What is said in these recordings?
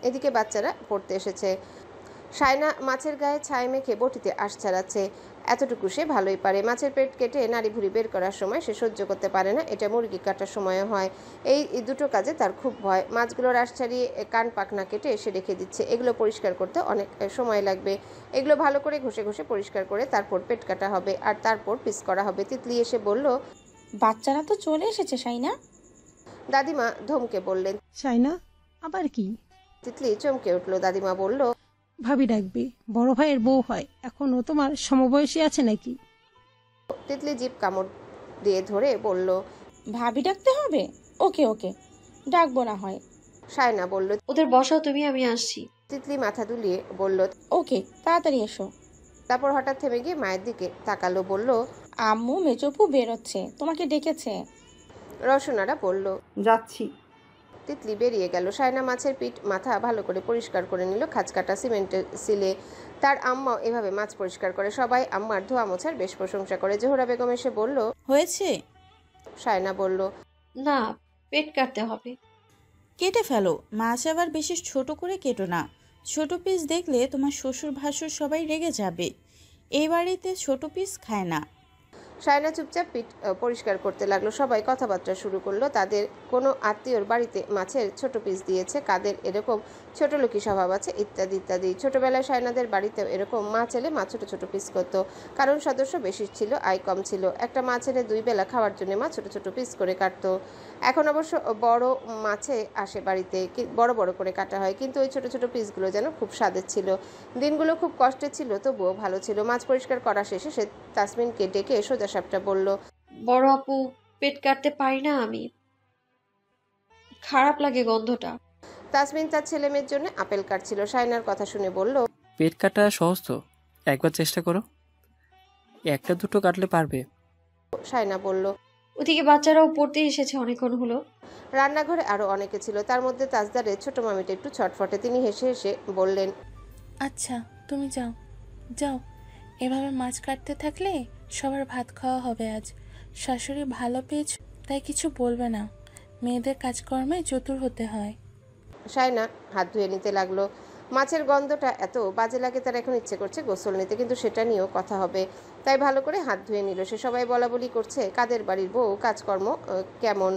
এদিকে বাচ্চারা পড়তে এসেছে। সায়না মাছের গায়ে ছাই মেখে বটিতে আঁশ ছাড়াচ্ছে। এতটুকু সে ভালোই পারে। মাছের পেট কেটে নাড়ি ভুড়ি বের করার সময় সে সহ্য করতে পারে না, এটা মুরগি কাটার সময়ও হয়। এই দুটো কাজে তার খুব ভয়। মাছগুলোর আঁশ ছাড়িয়ে কান পাখনা কেটে সে রেখে দিচ্ছে। এগুলো পরিষ্কার করতে অনেক সময় লাগবে। এগুলো ভালো করে ঘষে ঘষে পরিষ্কার করে তারপর পেট কাটা হবে আর তারপর পিস করা হবে। তিতলি এসে বলল, বাচ্চারা তো চলে এসেছে সাইনা। দাদিমা ধমকে বললেন। সাইনা আবার কি? তিতলি চমকে উঠল। দাদিমা বলল, ভাবি ডাকবে, বড় ভাইয়ের বউ হয়, এখনো তোমার সমবয়সী আছে নাকি? তিতলি জিভ কামড় দিয়ে ধরে বলল, ভাবি ডাকতে হবে? ওকে ওকে, ডাকবো না হয়। সায়না বলল। ওদের বসাও তুমি, আমি আসছি। তিতলি মাথা দুলিয়ে বলল। ওকে, তাড়াতাড়ি এসো। তারপর হঠাৎ থেমে গিয়ে মায়ের দিকে তাকালো, বলল, আম্মু মেজপু বেরোচ্ছে, তোমাকে ডেকেছে। রসনারা বলল, যাচ্ছি। তিতলি বেরিয়ে গেল। সায়না মাছের পিঠ মাথা ভালো করে পরিষ্কার করে নিল খাঁজ কাটা সিমেন্টের সিলে। তার আম্মাও এভাবে মাছ পরিষ্কার করে। সবাই আম্মার ধোয়া মোছার বেশ প্রশংসা করে। জোহরা বেগম এসে বলল, হয়েছে? সায়না বলল, না, পেট কাটতে হবে। কেটে ফেলো, মাছ আবার বেশি ছোট করে কেটো না। ছোট পিস দেখলে তোমার শ্বশুর ভাসুর সবাই রেগে যাবে। এই বাড়িতে ছোট পিস খায় না। সায়না চুপচাপ পিঠ পরিষ্কার করতে লাগলো। সবাই কথাবার্তা শুরু করলো। তাদের কোনো আত্মীয়র বাড়িতে মাছের ছোট পিস দিয়েছে, কাদের এরকম ছোট লোকই স্বভাব আছে, ইত্যাদি ইত্যাদি। ছোটবেলায় সায়নাদের বাড়িতেও এরকম মাছ এলে মা ছোট ছোট পিস করতো। কারণ সদস্য বেশি ছিল, আয় কম ছিল। একটা মাছ এনে 2 বেলা খাওয়ার জন্য মা ছোট ছোট পিস করে কাটতো। এখন অবশ্য বড় মাছে আসে বাড়িতে, বড় বড় করে কাটা হয়, কিন্তু ওই ছোট ছোট পিসগুলো যেন খুব স্বাদের ছিল। দিনগুলো খুব কষ্টের ছিল, তবুও ভালো ছিল। মাছ পরিষ্কার করা শেষে সে তাসমিনকে ডেকে সোজা সাপটা বলল, বড় আপু, পেট কাটতে পারি না আমি, খারাপ লাগে গন্ধটা। তাসমিন তার ছেলে মেয়ের জন্য আপেল কাটছিল। সায়নার কথা শুনে বলল, পেট কাটা সহজ তো, একবার চেষ্টা করো, একটা দুটো কাটলে পারবে। সায়না বলল। ওদিকে বাচ্চারাও পড়তে এসেছে, অনেকক্ষণ হলো। রান্নাঘরে আরো অনেকে ছিল, তার মধ্যে তাজদারের ছোট মামিটা একটু ছটফটে। তিনি হেসে হেসে বললেন, আচ্ছা তুমি যাও যাও, এভাবে মাছ কাটতে থাকলে সবার ভাত খাওয়া হবে আজ। শাশুড়ি ভালো পেয়েছ তাই কিছু বলবে না, মেয়েদের কাজকর্মে চতুর হতে হয়। সায়না হাত ধুয়ে নিতে লাগলো। মাছের গন্ধটা এত বাজে লাগে তার এখন ইচ্ছে করছে গোসল নিতে, কিন্তু সেটা নিয়েও কথা হবে, তাই ভালো করে হাত ধুয়ে নিল সে। সবাই বলা বলি করছে, কাদের বাড়ির বউ, কাজকর্ম কেমন,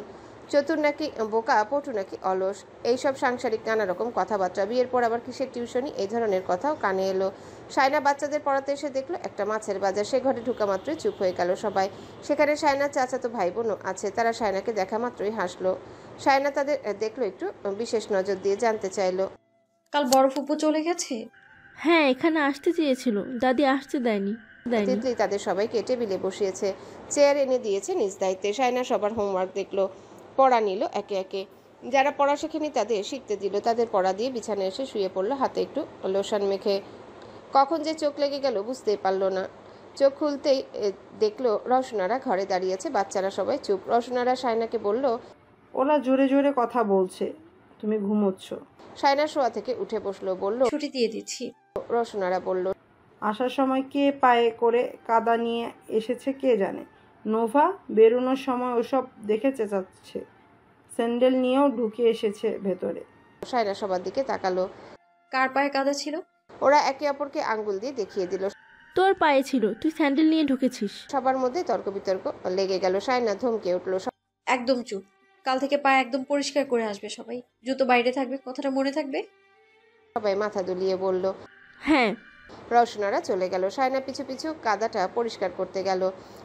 চতুর নাকি বোকা, পটু নাকি অলস, এইসব সাংসারিক নানা রকম কথাবার্তা। বিয়ের পর আবার কিসের টিউশনি, এই ধরনের কথাও কানে এলো। সায়না বাচ্চাদের পড়াতে এসে দেখলো একটা মাছের বাজার। সে ঘরে ঢুকা মাত্রই চুপ হয়ে গেল সবাই। সেখানে সায়নার চাচাতো ভাই বোনও আছে, তারা সায়নাকে দেখা মাত্রই হাসলো। সায়না তাদের দেখলো, একটু বিশেষ নজর দিয়ে জানতে চাইলো, কাল বড় ফুপু চলে গেছে? হ্যাঁ, এখানে আসতে চেয়েছিল, দাদি আসতে দেয়নি। তিতলি তাদের সবাইকে টেবিলে বসিয়েছে, চেয়ার এনে দিয়েছে নিজ দায়িত্বে। সায়না সবার হোমওয়ার্ক দেখলো, পড়া নিল একে একে। যারা পড়া শেখেনি তাদের শিখতে দিল। তাদের পড়া দিয়ে বিছানায় এসে শুয়ে পড়লো, হাতে একটু লোশন মেখে। কখন যে চোখ লেগে গেল বুঝতেই পারলো না। চোখ খুলতেই দেখলো রসনারা ঘরে দাঁড়িয়েছে। বাচ্চারা সবাই চুপ। রসনারা সায়নাকে বলল, ওরা জোরে জোরে কথা বলছে, তুমি ঘুমোচ্ছ। সায়না শোয়া থেকে উঠে বসলো, বলল, ছুটি দিয়ে দিচ্ছি। রসনারা বলল, আসার সময় কে পায়ে করে কাদা নিয়ে এসেছে কে জানে। নোভা বেরোনোর সময় ওসব দেখে চেঁচাচ্ছে, স্যান্ডেল নিয়েও ঢুকে এসেছে ভেতরে। সায়না সবার দিকে তাকালো। কার পায়ে কাদা ছিল? ওরা একে অপরকে আঙ্গুল দিয়ে দেখিয়ে দিল। তোর পায়ে ছিল, তুই স্যান্ডেল নিয়ে ঢুকেছিস। সবার মধ্যে তর্ক বিতর্ক লেগে গেল। সায়না ধমকে উঠলো, একদম চুপ। কাল থেকে পায়ে একদম পরিষ্কার করে আসবে সবাই, জুতো বাইরে থাকবে, কথাটা মনে থাকবে। সবাই মাথা দুলিয়ে বলল, হ্যাঁ। রসনারা চলে গেল। সায়না পিছু পিছু কাদাটা পরিষ্কার করতে গেল।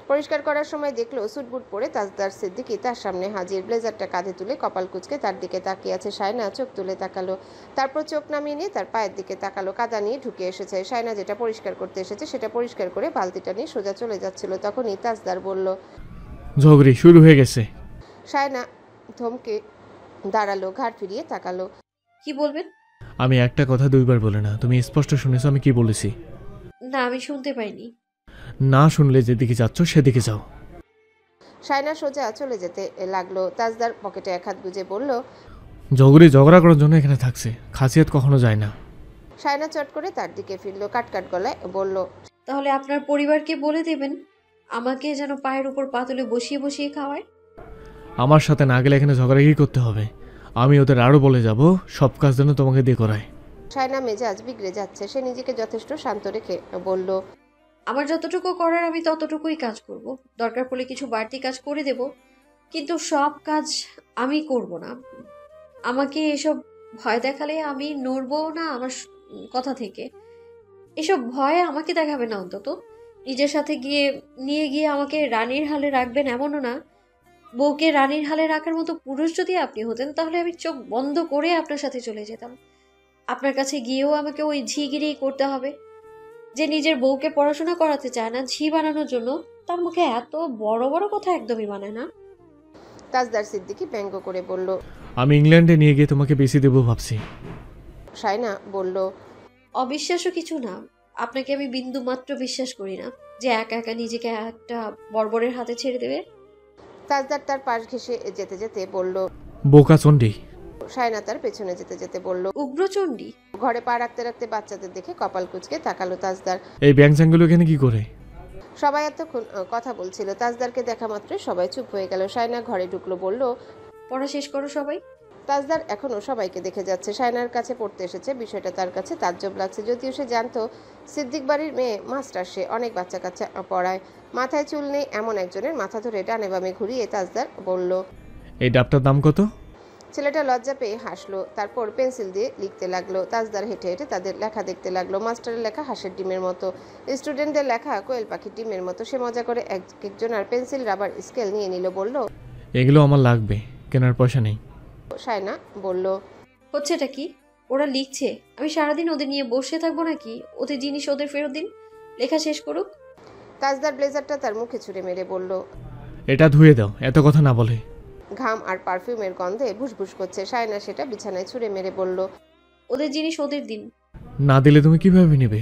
পরিষ্কার করার সময় দেখলো সুটবুট পরে তাজদার সিদ্দিকী তার সামনে হাজির। ব্লেজারটা কাঁধে তুলে কপাল কুঁচকে তার দিকে তাকিয়ে আছে। সায়না চোখ তুলে তাকালো, তারপর চোখ নামিয়ে নিয়ে তার পায়ের দিকে তাকালো। কাদা নিয়ে ঢুকে এসেছে। সায়না যেটা পরিষ্কার করতে এসেছে সেটা পরিষ্কার করে বালতিটা নিয়ে সোজা চলে যাচ্ছিল। তখনই তাজদার বলল, ঝগড়ি শুরু হয়ে গেছে। সায়না ধমকে দাঁড়ালো, ঘাড় ফিরিয়ে তাকালো। কি বলবেন? আমি একটা কথা দুইবার বলে না, তুমি স্পষ্ট শুনেছো আমি কি বলেছি? না, আমি শুনতে পাইনি। না শুনলে যেদিকে যাচ্ছ সেদিকে যাও। সায়না সোজা চলে যেতে লাগলো। তাজদার পকেটে এক হাত গুজে বলল, ঝগড়ি ঝগড়া করার জন্য এখানে থাকছে, খাসিয়াত কখনো যায় না। সায়না চট করে তার দিকে ফিরল, কাটকাট গলায় বলল, তাহলে আপনার পরিবারকে বলে দেবেন আমাকে যেন পায়ের উপর পা তুলে বসিয়ে বসিয়ে খাওয়ায়। আমার সাথে না গেলে এখানে ঝগড়াঝাটি করতে হবে। আমি ওদের আরও বলে যাব সব কাজ যেন তোমাকে দিয়ে করায়। সায়না মেজাজ বিগড়ে যাচ্ছে, সে নিজেকে যথেষ্ট শান্ত রেখে বলল, আমার যতটুকু করার আমি ততটুকুই কাজ করব। দরকার পড়লে কিছু বাড়তি কাজ করে দেব, কিন্তু সব কাজ আমি করব না। আমাকে এসব ভয় দেখালে আমি নড়বো না আমার কথা থেকে। এসব ভয় আমাকে দেখাবে না, অন্তত নিজের সাথে নিয়ে গিয়ে আমাকে রানীর হালে রাখবেন এমনও না। বউকে রানীর হালে রাখার মতো পুরুষ যদি আপনি হতেন, তাহলে আমি চোখ বন্ধ করে আপনার সাথে চলে যেতাম। আপনার কাছে গিয়েও আমাকে ওই ঝিগিরি করতে হবে। যে নিজের বউকে পড়াশোনা করাতে চায় না ঝি বানানোর জন্য, তার মুখে এত বড় বড় কথা একদমই মানে না। তাজদার সিদ্দিকী ব্যঙ্গ করে বলল। আমি ইংল্যান্ডে নিয়ে গিয়ে তোমাকে বেশি দেবো ভাবছি। সায়না বলল, অবিশ্বাস্য কিছু না, আপনাকে আমি বিন্দু মাত্র বিশ্বাস করি না যে একা একা নিজেকে একটা বর্বরের হাতে ছেড়ে দেবে। তাজদার তার পাশ ঘেঁষে যেতে যেতে বলল। বোকা চণ্ডী। সায়না তার পেছনে যেতে যেতে বলল, উগ্রচণ্ডী। ঘরে পা রাখতে রাখতে বাচ্চাদের দেখে কপাল কুঁচকে তাকালো তাজদার। এই ব্যাংচাঙ্গুলো এখানে কি করে? সবাই এতক্ষণ কথা বলছিল, তাজদারকে দেখা মাত্রই সবাই চুপ হয়ে গেল। সায়না ঘরে ঢুকলো, বলল, পড়া শেষ করো সবাই। তাজদার এখনো সবাইকে দেখে যাচ্ছে। সায়নার কাছে পড়তে এসেছে, বিষয়টা তার কাছে তাজ্জব লাগছে, যদিও সে জানতো সিদ্দিক বাড়ির মেয়ে মাস্টার, সে অনেক বাচ্চা কাচ্চা পড়ায়। মাথায় চুল নেই এমন একজনের মাথা ধরে ডানে বামে ঘুরিয়ে তাজদার বলল, এই ডাবটার দাম কত? ছেলেটা লজ্জা পেয়ে হাসলো, তারপর পেন্সিল দিয়ে লিখতে লাগলো। তাজদার হেঁটে হেঁটে তাদের লেখা দেখতে লাগলো। মাস্টারের লেখা হাঁসের ডিমের মতো, স্টুডেন্টদের লেখা কোয়েল পাখির ডিমের মতো। সে মজা করে একজন আর পেন্সিল রাবার স্কেল নিয়ে নিল, বলল, এগুলো আমার লাগবে, কেনার পয়সা নেই। সায়না বলল, হচ্ছেটা কি? ওরা লিখছে, আমি সারাদিন ওদের নিয়ে বসে থাকবো নাকি? ওদের জিনিস ওদের ফেরত দিন, লেখা শেষ করুক। তাজদার ব্লেজারটা তার মুখে ছুঁড়ে মেরে বলল, এটা ধুয়ে দাও, এত কথা না বলে। ঘাম আর পারফিউমের গন্ধে ভুসভুস করছে। সায়না সেটা বিছানায় ছুঁড়ে মেরে বলল, ওদের জিনিস ওদের দিন। না দিলে তুমি কিভাবে নেবে?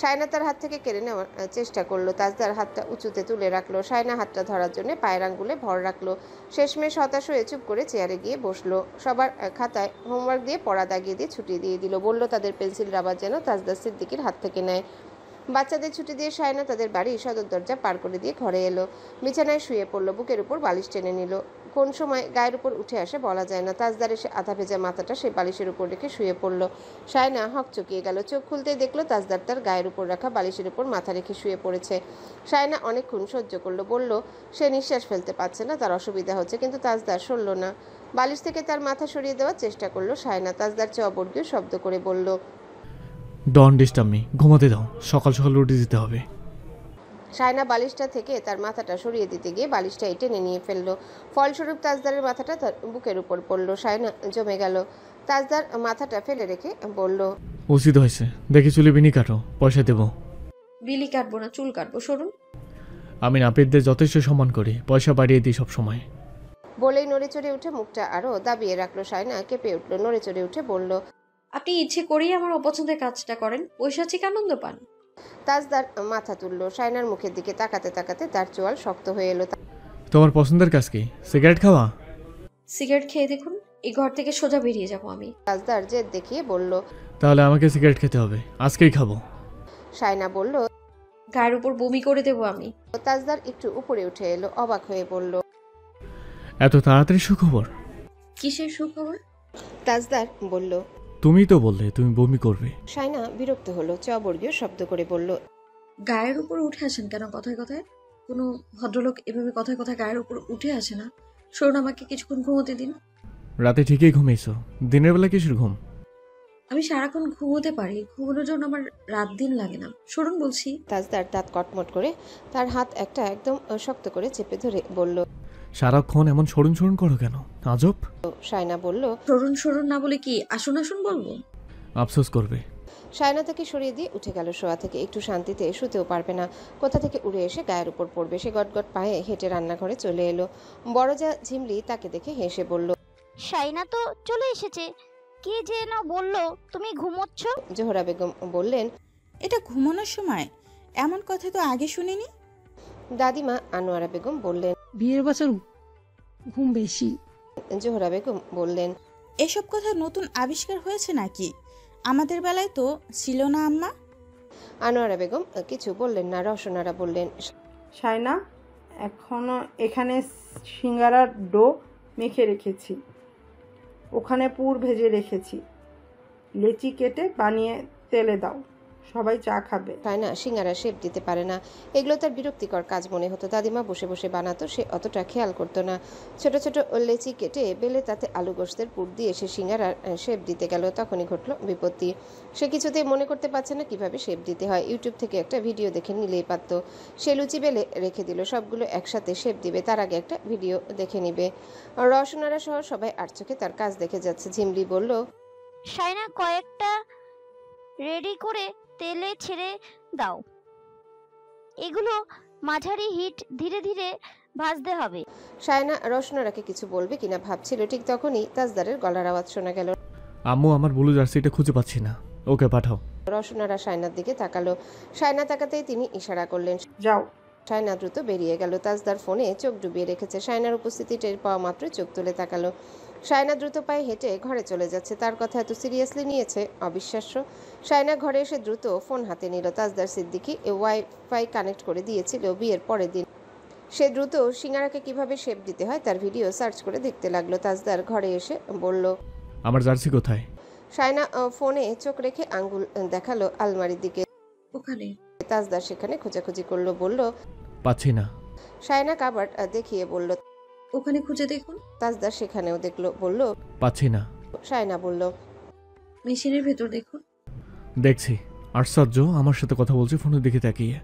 সায়না তার হাত থেকে কেড়ে নেওয়ার চেষ্টা করলো। তাজদার হাতটা উঁচুতে তুলে রাখলো। সায়না হাতটা ধরার জন্য পায়ের আঙ্গুলে ভর রাখলো। শেষমেশ হতাশ হয়ে চুপ করে চেয়ারে গিয়ে বসলো। সবার খাতায় হোমওয়ার্ক দিয়ে পড়া দাগিয়ে দিয়ে ছুটি দিয়ে দিল, বলল তাদের পেন্সিল রাবার যেন তাজদার সিদ্দিকীর হাত থেকে নেয়। বাচ্চাদের ছুটি দিয়ে সায়না তাদের বাড়ির সদর দরজা পার করে দিয়ে ঘরে এলো। বিছানায় শুয়ে পড়লো, বুকের উপর বালিশ টেনে নিল। কোন সময় গায়ের উপর উঠে আসে বলা যায় না। তাজদার এসে আধা ভেজা মাথাটা সে বালিশের উপর রেখে শুয়ে পড়লো। সায়না হকচকিয়ে গেল, চোখ খুলতেই দেখলো তাজদার তার গায়ের উপর রাখা বালিশের উপর মাথা রেখে শুয়ে পড়েছে। সায়না অনেকক্ষণ সহ্য করলো, বলল সে নিঃশ্বাস ফেলতে পারছে না, তার অসুবিধা হচ্ছে, কিন্তু তাজদার সরল না। বালিশ থেকে তার মাথা সরিয়ে দেওয়ার চেষ্টা করলো সায়না। তাজদার চেয়ে অবর্গীয় শব্দ করে বলল, ডন্ট ডিস্টার্ব মি, ঘুমাতে দাও, সকাল সকাল রুটি দিতে হবে। সায়না বালিশটা থেকে তার মাথাটা সরিয়ে দিতে গিয়ে বালিশটা টেনে নিয়ে ফেললো। ফলস্বরূপ তাজদারের মাথাটা তার বুকের উপর পড়লো। সায়না জমে গেল। তাজদার মাথাটা ফেলে রেখে বলল, উচিত হয়েছে, দেখি চুলে বিনি কাটো, পয়সা দেবো। বিলি কাটবো না, চুল কাটবো, সরুন। আমি নাপিতদের যথেষ্ট সম্মান করি, পয়সা বাড়িয়ে দিই সবসময়। বলেই নড়ে চড়ে উঠে মুখটা আরো দাবিয়ে রাখলো। সায়না কেঁপে উঠলো, নড়ে চড়ে উঠে বলল, আপনি ইচ্ছে করেই আমার অপছন্দের কাজটা করেন, পৈশাচিক আনন্দ পান। তাজদার মাথা তুললো। সায়নার মুখের দিকে তাকাতে তাকাতে তার চোয়াল শক্ত হয়ে এলো। তোমার পছন্দের কাজ কি? সিগারেট খাওয়া? সিগারেট খেয়ে দেখুন, এই ঘর থেকে সোজা বেরিয়ে যাবো আমি। তাজদার জেদ দেখিয়ে বলল, তাহলে আমাকে সিগারেট খেতে হবে, আজকেই খাবো। সায়না বলল, গায়ের উপর বমি করে দেবো আমি। তাজদার একটু উপরে উঠে এলো, অবাক হয়ে বলল, এত তাড়াতাড়ি সুখবর? কিসের সুখবর? তাজদার বলল, তুমিই তো বললে তুমি বমি করবে। সায়না বিরক্ত হলো, চবর্গীয় শব্দ করে বলল, গায়ের উপর উঠে আসেন কেন কথায় কথায়? কোনো ভদ্রলোক এভাবে কথায় কথায় গায়ের উপর উঠে আসে না। সরুন, আমাকে কিছুক্ষণ ঘুমোতে দিন। রাতে ঠিকই ঘুমিয়েছো, দিনের বেলা কিসের ঘুম? আমি সারাক্ষণ ঘুমোতে পারি, ঘুমানোর জন্য আমার রাত দিন লাগে না। সরুন বলছি। তাজদার দাঁত কটমট করে তার হাত একটা একদম শক্ত করে চেপে ধরে বলল, সারাক্ষণ এমন সরুন সরুন করো কেন, আজব। সায়না বলল, সরুন সরুন না বলে কি আসুন আসুন বলবো? আফসোস করবে। সায়না তাকে সরিয়ে দিয়ে উঠে গেল শোয়া থেকে। একটু শান্তিতে শুতেও পারবে না, কোথা থেকে উড়ে এসে গায়ের উপর পড়বে। সে গটগট পায়ে হেঁটে রান্নাঘরে চলে এলো। বড় যা ঝিমলি তাকে দেখে হেসে বলল, সাইনা তো চলে এসেছে, কি যেন বললো তুমি ঘুমোচ্ছ। জোহরা বেগম বললেন, এটা ঘুমানোর সময়? এমন কথা তো আগে শুনিনি। দাদিমা আনোয়ারা বেগম বললেন, বিয়ের বছর ঘুম বেশি। জোহরা বেগম বললেন, এসব কথা নতুন আবিষ্কার হয়েছে নাকি? আমাদের বেলায় তো ছিল না আম্মা। আনোয়ারা বেগম কিছু বললেন না। রওশনারা বললেন, সায়না এখানে সিঙ্গারার ডো মেখে রেখেছি, ওখানে পুর ভেজে রেখেছি, লেচি কেটে বানিয়ে তেলে দাও, সবাই চা খাবে। সায়না সিঙ্গারা শেপ দিতে পারে না, এগুলো তার বিরক্তিকর কাজ মনে হতো। দাদিমা বসে বসে বানাতো, সে অতটা খেয়াল করতো না। ছোট ছোট লেচি কেটে বেলে তাতে আলু গোশতের পুর দিয়ে সে সিঙ্গারার শেপ দিতে গেল। তখনই ঘটল বিপত্তি। সে কিছুতেই মনে করতে পারছে না কিভাবে শেপ দিতে হয়। ইউটিউব থেকে একটা ভিডিও দেখে নিলেই পারত। সে লুচি বেলে রেখে দিল, সবগুলো একসাথে শেপ দিবে, তার আগে একটা ভিডিও দেখে নিবে। রসনারা সহ সবাই আর চোখে তার কাজ দেখে যাচ্ছে। ঝিমলি বলল, সায়না কয়েকটা রেডি করে তেলে ছেড়ে দাও, এগুলো মাঝারি হিট ধীরে ধীরে ভাজতে হবে। সায়না রসনারাকে কিছু বলবে কিনা ভাবছিল, ঠিক তখনই তাজদারের গলার আওয়াজ শোনা গেল। আম্মু, আমার ব্লু জার্সিটা খুঁজে পাচ্ছি না, ওকে পাঠাও। রসনারা সায়নার দিকে তাকালো। সায়না তাকাতেই তিনি ইশারা করলেন। যাও। সায়না দ্রুত বেরিয়ে গেল। তাজদার ফোনে চোখ ডুবিয়ে রেখেছে। সায়নার উপস্থিতি টের পাওয়া মাত্র চোখ তুলে তাকালো। সায়না দ্রুত পায়ে হেঁটে ঘরে চলে যাচ্ছে। তার কথা এত সিরিয়াসলি নিয়েছে, অবিশ্বাস্য। সায়না ঘরে এসে দ্রুত ফোন হাতে নিল। তাজদার সিদ্দিকী ওয়াইফাই কানেক্ট করে দিয়েছিল বিয়ের পরের দিন। সে দ্রুত সিঙ্গারাকে কিভাবে শেপ দিতে হয় তার ভিডিও সার্চ করে দেখতে লাগলো। তাজদার ঘরে এসে বলল, আমার জার্সি কোথায়? সায়না ফোনে চোখ রেখে আঙ্গুল দেখালো আলমারির দিকে। ওখানে। তাজদার সেখানে খোঁজাখুঁজি করলো, বলল, পাচ্ছি না। সায়না কাবার্ড দেখিয়ে বলল, ওখানে খুঁজে দেখুন। তাজদার সেখানেও দেখলো, বলল, পাচ্ছি না। সায়না বলল, মেশিনের ভেতর দেখুন। দেখছি। আশ্চর্য, আমার সাথে কথা বলছে ফোনের দিকে তাকিয়ে।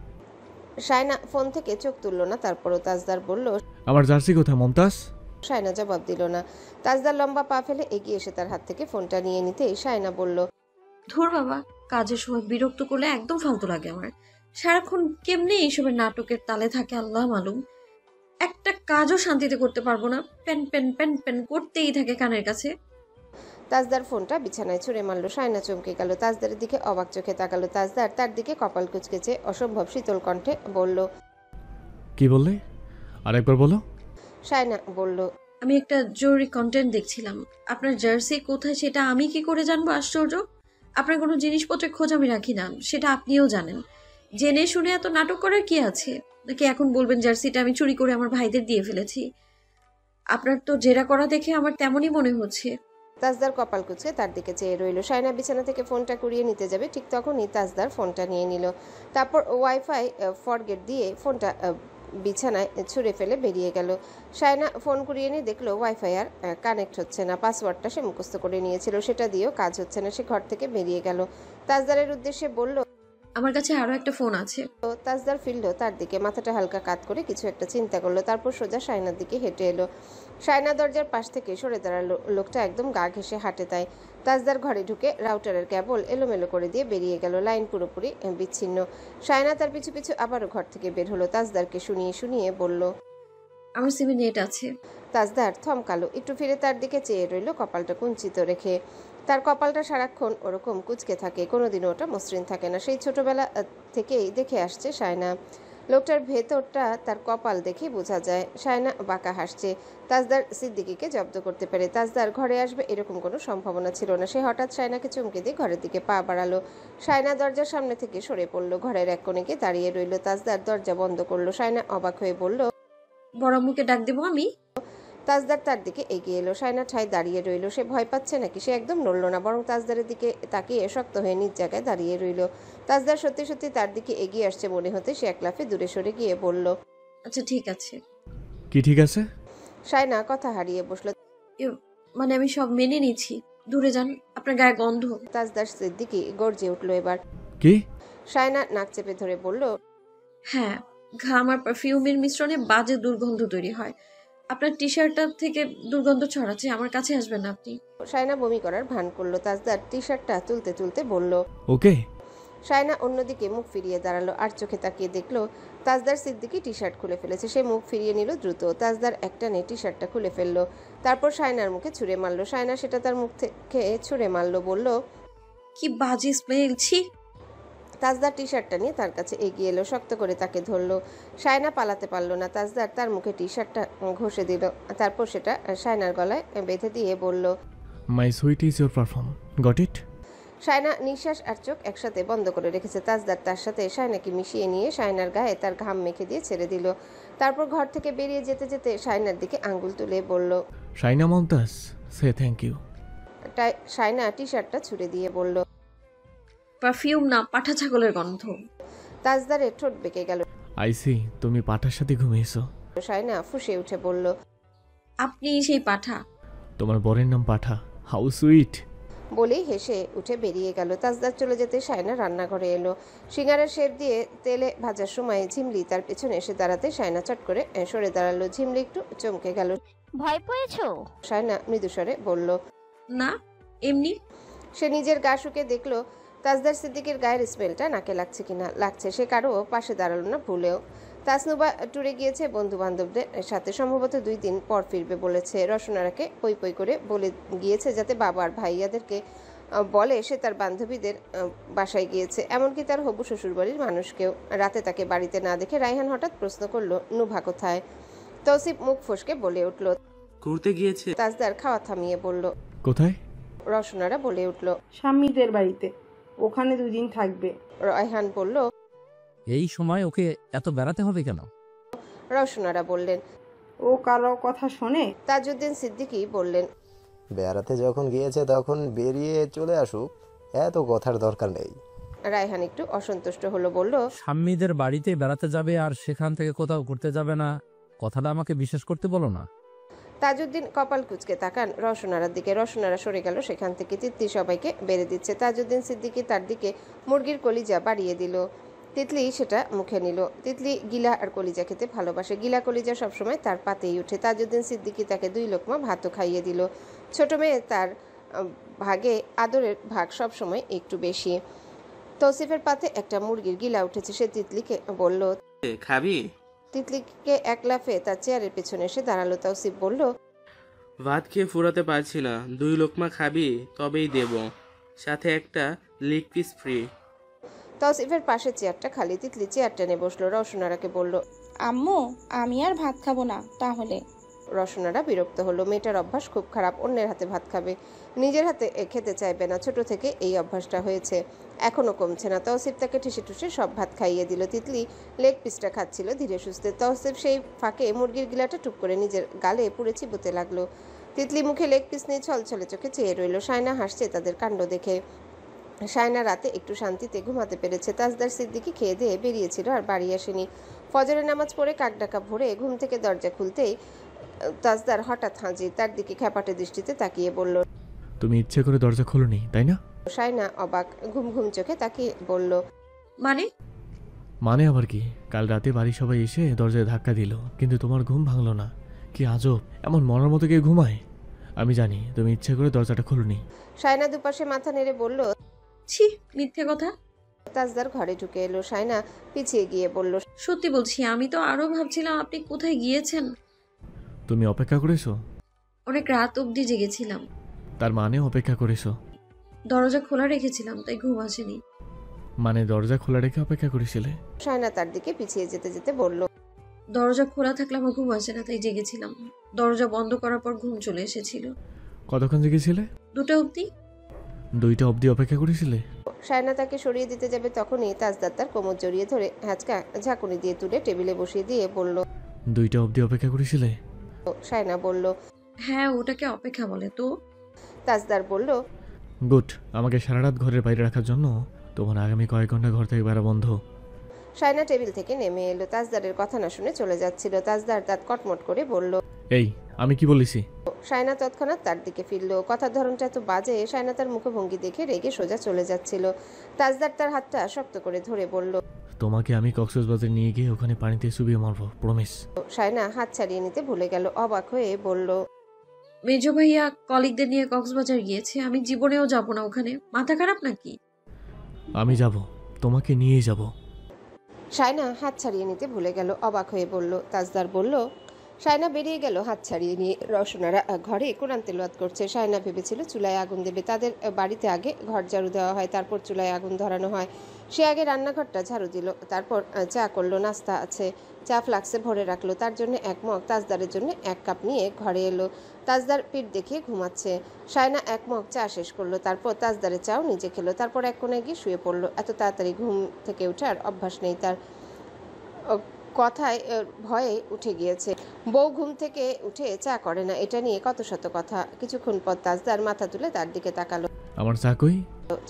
সায়না ফোন থেকে চোখ তুলল না। তারপরও তাজদার বলল, আমার জার্সি কোথায় মমতাজ? সায়না জবাব দিল না। তাজদার লম্বা পা ফেলে এগিয়ে এসে তার হাত থেকে ফোনটা নিয়ে নিতেই সায়না বলল, ধুর বাবা, কাজের সময় বিরক্ত করলে একদম ফালতু লাগে আমার। সারাক্ষণ কেমনে এইসবের নাটকের তালে থাকে আল্লাহ মালুম। একটা কাজও শান্তিতে করতে পারবো না, পেন পেন পেন পেন করতেই থাকে কানের কাছে। তাজদার ফোনটা বিছানায় ছুঁড়ে মারলো। সায়না চমকে গেল, তাজদারের দিকে অবাক চোখে তাকালো। তাজদার তার দিকে কপাল কুঁচকেছে অসম্ভব শীতল কণ্ঠে বলল, কি বললে? আরেকবার বলো। সায়না বলল, আমি একটা জরুরি কন্টেন্ট দেখছিলাম। আপনার জার্সি কোথায় সেটা আমি কি করে জানবো? আশ্চর্য, আপনার কোনো জিনিসপত্রের খোঁজ আমি রাখি না, সেটা আপনিও জানেন। জেনে শুনে এত নাটক করার কি আছে? নাকি এখন বলবেন জার্সিটা আমি চুরি করে আমার ভাইদের দিয়ে ফেলেছি? আপনার তো জেরা করা দেখে আমার তেমনই মনে হচ্ছে। তাজদার কপাল কুঁচকে তার দিকে চেয়ে রইল। সায়না বিছানা থেকে ফোনটা কুড়িয়ে নিতে যাবে, ঠিক তখনই তাজদার ফোনটা নিয়ে নিল। তারপর ওয়াইফাই ফরগেট দিয়ে ফোনটা বিছানায় ছুঁড়ে ফেলে বেরিয়ে গেল। সায়না ফোন কুড়িয়ে নিয়ে দেখলো ওয়াইফাই আর কানেক্ট হচ্ছে না। পাসওয়ার্ডটা সে মুখস্থ করে নিয়েছিল, সেটা দিয়েও কাজ হচ্ছে না। সে ঘর থেকে বেরিয়ে গেল। তাজদারের উদ্দেশ্যে বলল, আমার কাছে আরো একটা ফোন আছে। তাজদার ফিরল তার দিকে, মাথাটা হালকা কাত করে কিছু একটা চিন্তা করলো। তারপর সোজা সায়নার দিকে হেঁটে এলো। সায়না দরজার পাশ থেকে সরে দাঁড়ালো। লোকটা একদম গা ঘেঁষে হাঁটে। তাই তাজদার ঘরে ঢুকে রাউটারের কেবল এলোমেলো করে দিয়ে বেরিয়ে গেল। লাইন পুরোপুরি বিচ্ছিন্ন। সায়না তার পিছু পিছু আবারও ঘর থেকে বের হলো। তাজদারকে শুনিয়ে শুনিয়ে বলল, আমার সিমে নেট আছে। তাজদার থমকালো, একটু ফিরে তার দিকে চেয়ে রইল, কপালটা কুঞ্চিত রেখে। তার কপালটা সারাক্ষণ ওরকম কুঁচকে থাকে, কোনোদিনও ওটা মসৃণ থাকে না। সেই ছোটবেলা থেকেই দেখে আসছে সায়না। লোকটার ভেতরটা তার কপাল দেখে বোঝা যায়। সায়না বাঁকা হাসছে। তাজদার সিদ্দিকীকে জব্দ করতে পারে, তাজদার ঘরে আসবে এরকম কোনো সম্ভাবনা ছিল না। সে হঠাৎ সায়নাকে চমকে দিয়ে ঘরের দিকে পা বাড়ালো। সায়না দরজার সামনে থেকে সরে পড়ল, ঘরের এক কোণে গিয়ে দাঁড়িয়ে রইল। তাজদার দরজা বন্ধ করলো। সায়না অবাক হয়ে বলল, বড় আম্মুকে ডাক দেবো আমি? তাজদার তার দিকে এগিয়ে এলো। সায়না ঠায় দাঁড়িয়ে রইল। সে ভয় পাচ্ছে নাকি? সে একদম নড়ল না, বরং তাজদারের দিকে তাকিয়ে শক্ত হয়ে নিজ জায়গায় দাঁড়িয়ে রইল। তাজদার সত্যি সত্যি তার দিকে এগিয়ে আসছে মনে হতে সে এক লাফে দূরে সরে গিয়ে বলল, আচ্ছা ঠিক আছে। কি ঠিক আছে? সায়না কথা হারিয়ে বসলো। মানে আমি সব মেনে নিচ্ছি, দূরে যান, আপনার গায়ে গন্ধ। তাজদার সিদ্দিকী গর্জে উঠলো এবার। কি? সায়না নাক চেপে ধরে বলল, হ্যাঁ, ঘাম আর পারফিউমের মিশ্রণে বাজে দুর্গন্ধ তৈরি হয়। আপনার টি শার্টটা থেকে দুর্গন্ধ ছড়াচ্ছে, আমার কাছে আসবেন না আপনি। সায়না বমি করার ভান করলো। তাজদার টি শার্টটা তুলতে তুলতে বলল, ওকে। সায়না অন্যদিকে মুখ ফিরিয়ে দাঁড়ালো। আর চোখে তাকিয়ে দেখলো তাজদার সিদ্দিকী টি শার্ট খুলে ফেলেছে। সে মুখ ফিরিয়ে নিল দ্রুত। তাজদার একটানে টি শার্টটা খুলে ফেললো। তারপর সায়নার মুখে ছুঁড়ে মারলো। সায়না সেটা তার মুখ থেকে ছুঁড়ে মারলো, বলল, কি বাজে স্মেল, ছি। তাজদার টি শার্টটা নিয়ে তার কাছে এগিয়ে এলো, শক্ত করে তাকে ধরলো। সায়না পালাতে পারলো না। তাজদার তার মুখে টি শার্টটা ঘষে দিল। তারপর সেটা সায়নার গলায় বেঁধে দিয়ে বলল, my sweet is your perform, got it? Shayna নিঃশ্বাস আর চোখ একসাথে বন্ধ করে রেখেছে। তাজদার তার সাথে শায়নাকে মিশিয়ে নিয়ে শায়নার গায়ে তার ঘাম মেখে দিয়ে ছেড়ে দিল। তারপর ঘর থেকে বেরিয়ে যেতে যেতে শায়নার দিকে আঙ্গুল তুলে বলল, শাইনা মমতাজ, সে থ্যাংক ইউ। শায়না টি শার্টটা ছুড়ে দিয়ে বলল, পারফিউম না, পাঠা ছাগলের গন্ধ। তাজদারের ঠোঁট বেঁকে গেল। আইসি, তুমি পাঠার সাথে ঘুমিয়েছো। শায়না ফুঁসে উঠে বলল, আপনি সেই পাঠা? তোমার বরের নাম পাঠা, হাউ সুইট। বলেই হেসে উঠে বেরিয়ে গেল। তাজদার চলে যেতে শায়না রান্নাঘরে এলো। সিঙ্গারার শেপ দিয়ে তেলে ভাজার সময় ঝিমলি তার পেছনে এসে দাঁড়াতে শায়না চট করে সরে দাঁড়ালো। ঝিমলি একটু চমকে গেল। ভয় পেয়েছো? শায়না মৃদুস্বরে বলল, না, এমনি। সে নিজের গা শুকে দেখলো তাজদার সিদ্দিকের গায়ের স্মেলটা নাকে লাগছে কিনা। লাগছে। সে কারো পাশে দাঁড়ালো না ভুলেও। তাসনুবা ট্যুরে গিয়েছে বন্ধু বান্ধবদের সাথে, সম্ভবত 2 দিন পর ফিরবে বলেছে। রসনারাকে পই পই করে বলে গিয়েছে যাতে বাবা আর ভাইয়াদেরকে বলে সে তার বান্ধবীদের বাসায় গিয়েছে, এমনকি তার হবু শ্বশুরবাড়ির মানুষকেও। রাতে তাকে বাড়িতে না দেখে রায়হান হঠাৎ প্রশ্ন করলো, নুভা কোথায়? তৌসিফ মুখ ফসকে বলে উঠল, ঘুরতে গিয়েছে। তাজদার খাওয়া থামিয়ে বলল, কোথায়? রসনারা বলে উঠল, স্বামীদের বাড়িতে, ওখানে 2 দিন থাকবে। রায়হান বলল, এই সময় ওকে এত বেড়াতে হবে কেন? রসনারা বললেন, ও কারো কথা শোনে? তাজউদ্দিন সিদ্দিকী বললেন, বেড়াতে যখন গিয়েছে তখন বেরিয়ে চলে আসুক, এত কথার দরকার নেই। রায়হান একটু অসন্তুষ্ট হলো, বলল, স্বামীদের বাড়িতে বেড়াতে যাবে আর সেখান থেকে কোথাও ঘুরতে যাবে না, কথাটা আমাকে বিশ্বাস করতে বলো না। তাজউদ্দিন কপাল কুঁচকে তাকান রসনারার দিকে। রসনারা সরে গেল সেখান থেকে। তিতলি সবাইকে বেড়ে দিচ্ছে। তাজউদ্দিন সিদ্দিকী তার দিকে মুরগির কলিজা বাড়িয়ে দিল। তিতলি সেটা মুখে নিল। তিতলি গিলা আর কলিজা খেতে ভালোবাসে। গিলা কলিজা সবসময় তার পাতেই ওঠে। তাজউদ্দিন সিদ্দিকী তাকে 2 লোকমা ভাতও খাইয়ে দিল। ছোট মেয়ে তার ভাগে আদরের ভাগ সবসময় একটু বেশি। তৌসিফের পাতে একটা মুরগির গিলা উঠেছে। সে তিতলিকে বলল, খাবি? তিতলিকে এক লাফে তার চেয়ারের পেছনে এসে দাঁড়ালো। তৌসিফ বলল, ভাত খেয়ে ফুরাতে পারছি না, 2 লোকমা খাবি? তবেই দেব, সাথে একটা লেগ পিস ফ্রি। তৌসিফের পাশে চেয়ারটা খালি। তিতলি চেয়ার টেনে বসলো। রসনারাকে বলল, আম্মু, আমি আর ভাত খাবো না তাহলে। রসনারা বিরক্ত হলো। মেয়েটার অভ্যাস খুব খারাপ, অন্যের হাতে ভাত খাবে, নিজের হাতে খেতে চাইবে না। ছোট থেকে এই অভ্যাসটা হয়েছে, এখনো কমছে না। তৌসিফ তাকে ঠেসে ঠুসে সব ভাত খাইয়ে দিল। তিতলি লেগ পিসটা খাচ্ছিল ধীরে সুস্থে। তৌসিফ সেই ফাঁকে মুরগির গিলাটা টুক করে নিজের গালে পুড়ে চিবোতে লাগলো। তিতলি মুখে লেগ পিস নিয়ে ছলছলে চোখে চেয়ে রইল। শায়না হাসছে তাদের কাণ্ড দেখে। শায়না রাতে একটু শান্তিতে ঘুমাতে পেরেছে। তাজদার সিদ্দিকী খেয়ে দিয়ে বেরিয়েছিল আর বাড়ি আসেনি। ফজরের নামাজ পড়ে কাকডাকা ভোরে ঘুম থেকে দরজা খুলতেই তাজদার হঠাৎ হাজির। তার দিকে খ্যাপাটে দৃষ্টিতে তাকিয়ে বলল, তুমি ইচ্ছে করে দরজা খোলোনি তাই না? শায়না অবাক, ঘুম ঘুম চোখে তাকিয়ে বলল, মানে আবার কি? কাল রাতে বাড়ি সবাই এসে দরজায় ধাক্কা দিল, কিন্তু তোমার ঘুম ভাঙলো না। কি আজব, এমন মরার মতো কে ঘুমায়? আমি জানি তুমি ইচ্ছে করে দরজাটা খোলোনি। শায়না দুপাশে মাথা নেড়ে বলল, ছি, মিথ্যে কথা। তাজদার ঘরে ঢুকে এলো। শায়না পিছিয়ে গিয়ে বলল, সত্যি বলছি, আমি তো আরো ভাবছিলাম আপনি কোথায় গিয়েছেন। তুমি অপেক্ষা করেছো? অনেক রাত অবধি জেগেছিলাম। তার মানে অপেক্ষা করেছো? দরজা খোলা রেখেছিলাম, তাই ঘুম আসেনি। মানে দরজা খোলা রেখে অপেক্ষা করেছিলে? শায়না তার দিকে পিছিয়ে যেতে যেতে বলল, দরজা খোলা থাকলে আমার ঘুম আসে না, তাই জেগেছিলাম। দরজা বন্ধ করার পর ঘুম চলে এসেছিল। কতক্ষণ জেগেছিলে? 2টা অবধি। 2টা অবধি অপেক্ষা করেছিলে? শায়না তাকে সরিয়ে দিতে যাবে, তখনই তাজদার তার কোমর জড়িয়ে ধরে হ্যাঁচকা ঝাঁকুনি দিয়ে তুলে টেবিলে বসিয়ে দিয়ে বলল, 2টা অবধি অপেক্ষা করেছিলে? শায়না বলল, হ্যাঁ, ওটাকে অপেক্ষা বলে তো। তাজদার বলল, গুড, আমাকে সারা রাত ঘরের বাইরে রাখার জন্য তোমার আগামী কয়েক ঘন্টা ঘর থেকে বেড়া বন্ধ। শায়না টেবিল থেকে নেমে এলো। তাজদারের কথা না শুনে চলে যাচ্ছিল। তাজদার দাঁত কটমট করে বলল, এই আমি কি বলেছি? শায়না তৎক্ষণাৎ তার দিকে ফিরল। কথার ধরনটা এত বাজে, শায়না তার মুখভঙ্গি দেখে রেগে সোজা চলে যাচ্ছিল। তাজদার তার হাতটা শক্ত করে ধরে বলল, তোমাকে আমি কক্সবাজার নিয়ে গিয়ে ওখানে পানিতে চুবিয়ে মারবো, প্রমিস। শায়না হাত ছাড়িয়ে নিতে ভুলে গেল। অবাক হয়ে বলল, মেজো ভাইয়া কলিগদের নিয়ে কক্সবাজার গিয়েছে, আমি জীবনেও যাব না ওখানে। মাথা খারাপ নাকি? আমি যাব, তোমাকে নিয়ে যাব। শায়না হাত ছাড়িয়ে নিতে ভুলে গেল। অবাক হয়ে বলল। তাজদার বলল, শায়না বেরিয়ে গেল হাত ছাড়িয়ে নিয়ে। রসনারা ঘরে কোরআন তেলাওয়াত করছে। শায়না ভেবেছিল চুলায় আগুন দেবে। তাদের বাড়িতে আগে ঘর ঝাড়ু দেওয়া হয়, তারপর চুলায় আগুন ধরানো হয়। সে আগে রান্নাঘরটা ঝাড়ু দিল, তারপর চা করলো। নাস্তা আছে, চা ফ্লাক্সে ভরে রাখলো। তার জন্য 1 মগ, তাজদারের জন্য 1 কাপ নিয়ে ঘরে এলো। তাজদার পিঠ দেখিয়ে ঘুমাচ্ছে। শায়না এক মগ চা শেষ করলো, তারপর তাজদারের চাও নিজে খেলো, তারপর এক কোণে গিয়ে শুয়ে পড়লো। এত তাড়াতাড়ি ঘুম থেকে ওঠার অভ্যাস নেই তার। কথায় ভয়ে উঠে গিয়েছে। বউ ঘুম থেকে উঠে চা করে না, এটা নিয়ে কত শত কথা। কিছুক্ষণ পর তাজদার মাথা তুলে তার দিকে তাকালো। আমার চা কই?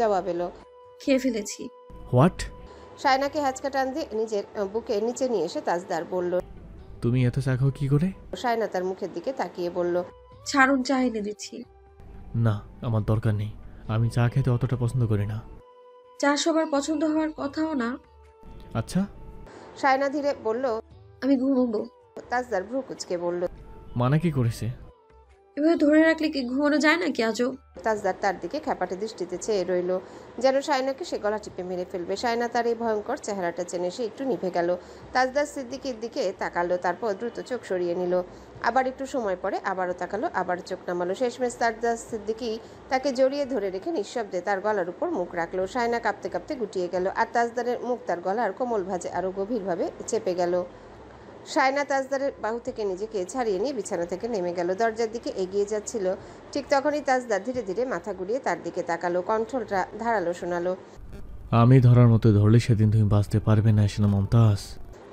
জবাব এলো, খেয়ে ফেলেছি। হোয়াট? শায়নাকে হ্যাচকা টান দিয়ে নিজের বুকে নিচে নিয়ে এসে তাজদার বলল। তুমি এত চা খাও কি করে? শায়না তার মুখের দিকে তাকিয়ে বলল, ছাড়ুন, চা এনে দিচ্ছি। না, আমার দরকার নেই। আমি চা খেতে অতটা পছন্দ করি না। চা সবার পছন্দ হওয়ার কথাও না। আচ্ছা। শায়না ধীরে বলল, আমি ঘুমোবো। তাজদার ভ্রু কুচকে বলল, মানে কি করেছে? এভাবে ধরে রাখলে কি ঘুমানো যায় নাকি আজও? তাজদার তার দিকে খ্যাপাটে দৃষ্টিতে চেয়ে রইল, যেন শায়নাকে সে গলা টিপে মেরে ফেলবে। শায়না তার এই ভয়ঙ্কর চেহারাটা চেনে সে একটু নিভে গেল। তাজদার সিদ্দিকীর দিকে তাকালো, তারপর দ্রুত চোখ সরিয়ে নিল। আবার একটু সময় পরে আবারও তাকালো, আবার চোখ নামালো। শেষমেশ তাজদার সিদ্দিকী তাকে জড়িয়ে ধরে রেখে নিঃশব্দে তার গলার উপর মুখ রাখলো। শায়না কাঁপতে কাঁপতে গুটিয়ে গেল, আর তাজদারের মুখ তার গলার কোমল ভাঁজে আরো গভীরভাবে চেপে গেল। শায়না তাজদারের বাহু থেকে নিজেকে ছাড়িয়ে নিয়ে বিছানা থেকে নেমে গেল, দরজার দিকে এগিয়ে যাচ্ছিল। ঠিক তখনই তাজদার ধীরে ধীরে মাথা ঘুরিয়ে তার দিকে তাকালো, কণ্ঠটা ধারালো শোনালো, আমি ধরার মতো ধরলে সেদিন তুমি বাঁচতে পারবে না এসে মমতাজ।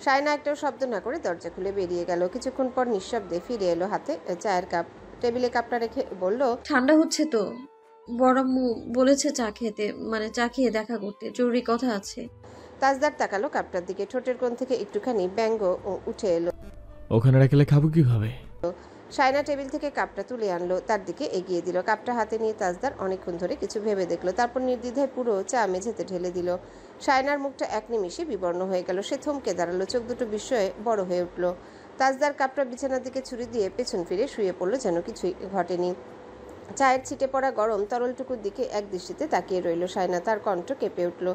শায়না একটাও শব্দ না করে দরজা খুলে বেরিয়ে গেল। কিছুক্ষণ পর নিঃশব্দে ফিরে এলো, হাতে চায়ের কাপ। টেবিলে কাপটা রেখে বলল, ঠান্ডা হচ্ছে তো। বড়াম্মু বলেছে চা খেতে, মানে চা খেয়ে দেখা করতে, জরুরি কথা আছে। তাজদার তাকালো কাপটার দিকে, ঠোঁটের কোণ থেকে একটুখানি ব্যঙ্গ উঠে এলো। ওখানে রাখলে খাবো কিভাবে? শায়না টেবিল থেকে কাপটা তুলে আনলো, তার দিকে এগিয়ে দিল। কাপটা হাতে নিয়ে তাজদার অনেকক্ষণ ধরে কিছু ভেবে দেখলো, তারপর নির্দ্বিধায় পুরো চা মেঝেতে ঢেলে দিল। শায়নার মুখটা এক নিমিষে বিবর্ণ হয়ে গেল, সে থমকে দাঁড়ালো, চোখ দুটো বিস্ময়ে বড় হয়ে উঠল। তাজদার কাপটা বিছানার দিকে ছুরি দিয়ে পেছন ফিরে শুয়ে পড়লো, যেন কিছুই ঘটেনি। চায়ের ছিটে পড়া গরম তরলটুকুর দিকে এক দৃষ্টিতে তাকিয়ে রইল শায়না, তার কণ্ঠ কেঁপে উঠল,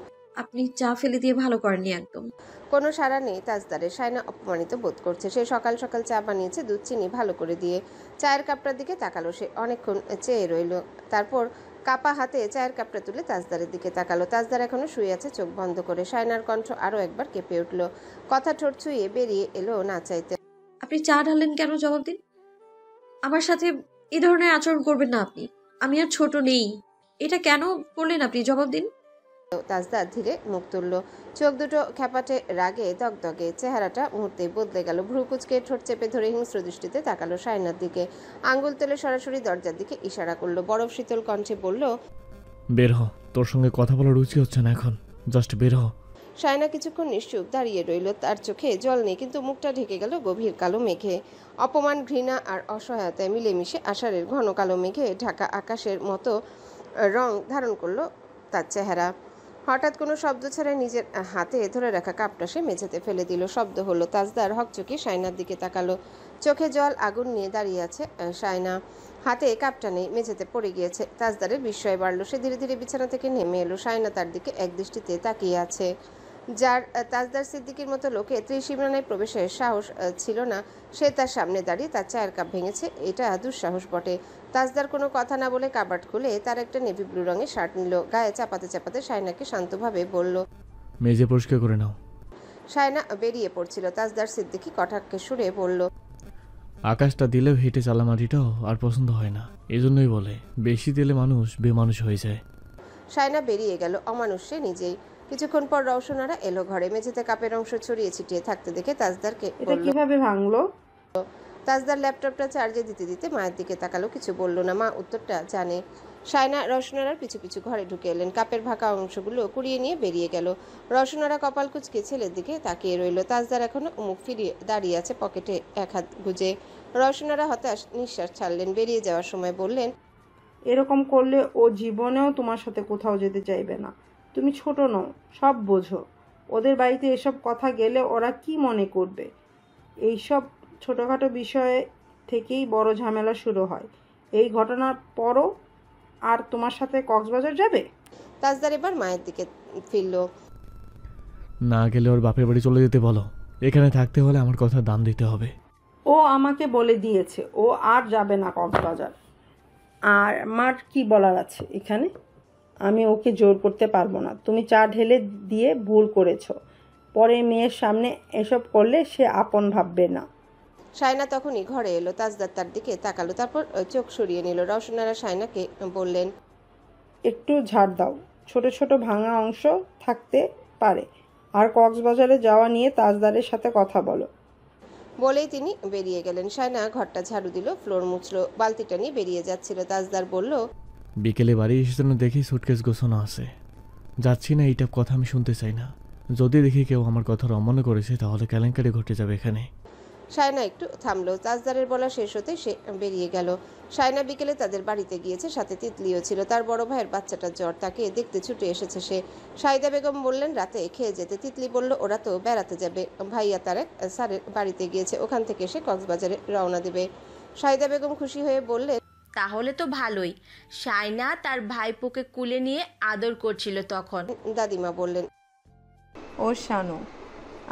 আপনি চা ফেলে দিয়ে ভালো করেননি একদম। কোনো সাড়া নেই তাজদারের। শায়না অপমানিত বোধ করছে। সে সকাল সকাল চা বানিয়েছে দুধ চিনি ভালো করে দিয়ে। চায়ের কাপটার দিকে তাকালো, সে অনেকক্ষণ চেয়ে রইল, তারপর কাপা হাতে চায়ের কাপটা তুলে তাজদারের দিকে তাকালো। তাজদার এখনো শুয়ে আছে চোখ বন্ধ করে। শায়নার কণ্ঠ আরো একবার কেঁপে উঠল, কথা ঠোঁট ছুঁয়ে বেরিয়ে এলো না চাইতে, আপনি চা ঢাললেন কেন? জবাব দিন। আমার সাথে এই ধরনের আচরণ করবেন না আপনি। আমি আর ছোট নেই। এটা কেন করলেন আপনি? জবাব দিন। তাজদার ধীরে মুখ তুলল, চোখ দুটো খ্যাপাটে রাগে দগদগে, চেহারাটা মুহূর্তে বদলে গেল। ভ্রু কুচকে ঠোঁট চেপে ধরে হিংস্র দৃষ্টিতে তাকালো শায়নার দিকে, আঙ্গুল তুলে সরাসরি দরজার দিকে ইশারা করলো, বরফ শীতল কণ্ঠে বলল, বের হ, তোর সঙ্গে কথা বলার রুচি হচ্ছে না এখন, জাস্ট বের হ। শায়না কিছুক্ষণ নিশ্চুপ দাঁড়িয়ে রইল, তার চোখে জল নেই, কিন্তু মুখটা ঢেকে গেল গভীর কালো মেঘে। অপমান, ঘৃণা আর অসহায়তায় মিলেমিশে আষাঢ়ের ঘন কালো মেঘে ঢাকা আকাশের মতো রং ধারণ করলো তার চেহারা। হঠাৎ কোনো শব্দ ছাড়াই নিজের হাতে ধরে রাখা কাপটা সে মেঝেতে ফেলে দিল। শব্দ হলো, তাজদার হকচকে শায়নার দিকে তাকালো, চোখে জল আগুন নিয়ে দাঁড়িয়ে আছে শায়না, হাতে কাপটা নেই, মেঝেতে পড়ে গিয়েছে। তাজদারের বিস্ময় বাড়লো, সে ধীরে ধীরে বিছানা থেকে নেমে এলো। শায়না তার দিকে এক দৃষ্টিতে তাকিয়ে আছে। যার তাজদার সিদ্দিকীর মতো লোকে ত্রিসীমানায় প্রবেশের সাহস ছিল না, সে তার সামনে দাঁড়িয়ে তার চায়ের কাপ ভেঙেছে, এটা দুঃসাহস বটে। তাজদার কোনো কথা না বলে কাবার্ড খুলে তার একটা নেভি ব্লু রঙের শার্ট নিল, গায়ে চাপাতে চাপাতে শায়নাকে শান্তভাবে বলল, মেজে পরিষ্কার করে নাও। শায়না বেরিয়ে পড়ছিল। তাজদার সিদ্দিকী কটাক্ষে সুরে বলল, আকাশটা দিলেও হেঁটে চালামাটিটাও আর পছন্দ হয় না, এজন্যই বলে বেশি দিলে মানুষ বেমানুষ হয়ে যায়। শায়না বেরিয়ে গেল, অমানুষ সে নিজেই। কিছুক্ষণ পর রওশনারা এলো ঘরে, মেঝেতে কাপের অংশ ছড়িয়ে ছিটিয়ে থাকতে দেখে তাজদারকে এটা কিভাবে ভাঙলো? তাজদার ল্যাপটপটা চার্জে দিতে দিতে মায়ের দিকে তাকালো, কিছু বলল না। মা উত্তরটা জানে। শায়না রওশনারার পিছু পিছু ঘরে ঢুকে এলেন, কাপের ভাঙা অংশগুলো কুড়িয়ে নিয়ে বেরিয়ে গেল। রওশনারা কপাল কুঁচকে ছেলের দিকে তাকিয়ে রইল। তাজদার এখনো মুখ ফিরিয়ে দাঁড়িয়ে আছে, পকেটে এক হাত গুজে। রওশনারা হতাশ নিঃশ্বাস ছাড়লেন, বেরিয়ে যাওয়ার সময় বললেন, এরকম করলে ও জীবনেও তোমার সাথে কোথাও যেতে চাইবে না। তুমি ছোট নও, সব বোঝো। ওদের বাড়িতে এসব কথা গেলে ওরা কি মনে করবে? এইসব ছোটোখাটো বিষয়ে থেকেই বড় ঝামেলা শুরু হয়। এই ঘটনার পরও আর তোমার সাথে কক্সবাজার যাবে? তাজদার এবার মায়ের দিকে ফিরল। না গেলে ওর বাপের বাড়ি চলে যেতে বলো, এখানে থাকতে হলে আমার কথা দাম দিতে হবে। ও আমাকে বলে দিয়েছে ও আর যাবে না কক্সবাজার। আর আমার কি বলার আছে এখানে? আমি ওকে জোর করতে পারবো না। তুমি চা ঢেলে দিয়ে ভুল করেছো। পরে মেয়ের সামনে এসব করলে সে আপন ভাববে না। শায়না তখনই ঘরে এলো। তাজদার তার দিকে তাকালো, তারপর চোখ সরিয়ে নিল। রওশনারা শায়নাকে বললেন, একটু ঝাড় দাও, ছোট ছোট ভাঙা অংশ থাকতে পারে। আর কক্সবাজারে যাওয়া নিয়ে তাজদারের সাথে কথা বলো। বলেই তিনি বেরিয়ে গেলেন। শায়না ঘরটা ঝাড়ু দিল, ফ্লোর মুছলো, বালতিটা নিয়ে বেরিয়ে যাচ্ছিল। তাজদার বলল, বিকেলে বাড়ি এসে দেখি সুটকেস গোছানো আছে। যাচ্ছি না, এইটা কথা আমি শুনতে চাই না। যদি দেখি কেউ আমার কথা অমান্য করেছে তাহলে কেলেঙ্কারি ঘটে যাবে এখানে। শায়না একটু থামলো। তাজদারের বলা শেষ হতে সে বেরিয়ে গেল। শায়না বিকেলে তাদের বাড়িতে গিয়েছে, সাথে তিতলিও ছিল। তার বড় ভাইয়ের বাচ্চাটার জ্বর, তাকে দেখতে ছুটে এসেছে সে। শাহিদা বেগম বললেন রাতে খেয়ে যেতে। তিতলি বলল ওরা তো বেড়াতে যাবে, ভাইয়া তারেক স্যারের বাড়িতে গিয়েছে, ওখান থেকে এসে কক্সবাজারে রওনা দেবে। শাহিদা বেগম খুশি হয়ে বললেন, তাহলে তো ভালোই। শায়না তার ভাইপোকে কুলে নিয়ে আদর করছিল তখন। দাদিমা বললেন, ও শানু,